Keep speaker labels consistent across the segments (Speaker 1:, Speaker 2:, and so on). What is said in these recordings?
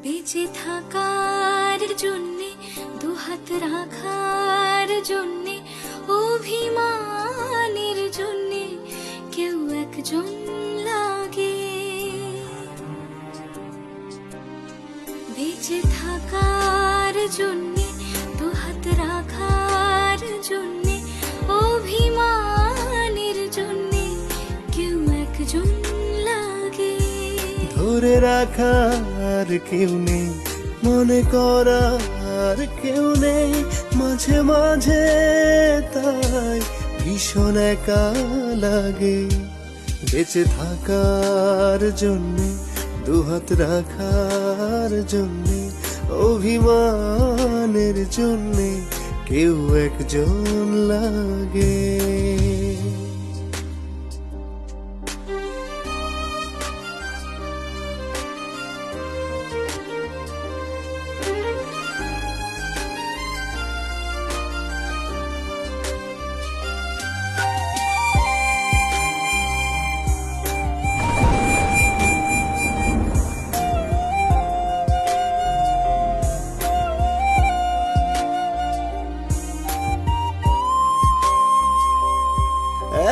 Speaker 1: বেঁচে থাকার জন্যে দুহাত রাখার জন্যে অভিমানের জন্যে কেউ একজন লাগে। বেঁচে থাকার জন্যে দুহাত রাখার জন্যে অভিমানের জন্যে কেউ একজন লাগে।
Speaker 2: ধরে রাখার কেউ নেই, মনে করার কেউ নেই, মাঝে মাঝে তাই ভীষণ একা লাগে। বেঁচে থাকার জন্যে দুহাত রাখার জন্যে অভিমানের জন্যে কেউ একজন লাগে।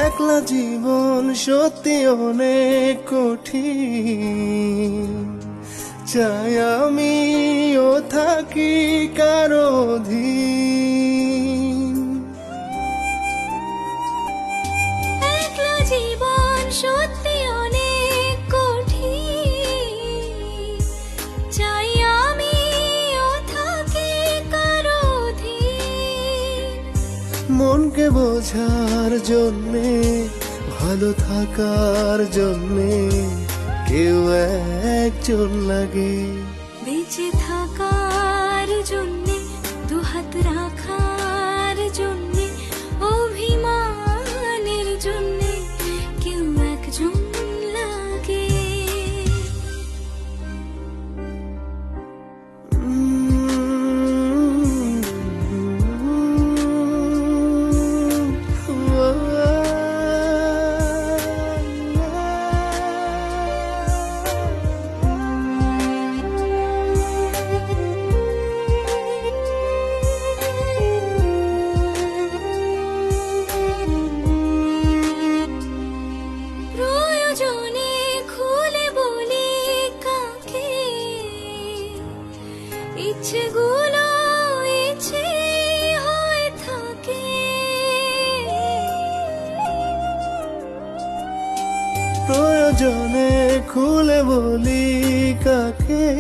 Speaker 2: একলা জীবন সত্যি অনেক কঠিন, চাই আমিও থাকি কারো অধীন।
Speaker 1: একলা জীবন সত্যি অনেক কঠিন, চাই আমিও থাকি কারো অধীন।
Speaker 2: মনকে বোঝার জন্যে, ভালো থাকার জন্যে কেউ একজন লাগে।
Speaker 1: বেঁচে থাকার জন্যে দুহাত রাখার জন্যে অভিমানের জন্যে কেউ একজন লাগে। ইচ্ছেগুলো ইচ্ছে হয়ে থাকে,
Speaker 2: প্রয়োজনে খুলে বলি কাকে।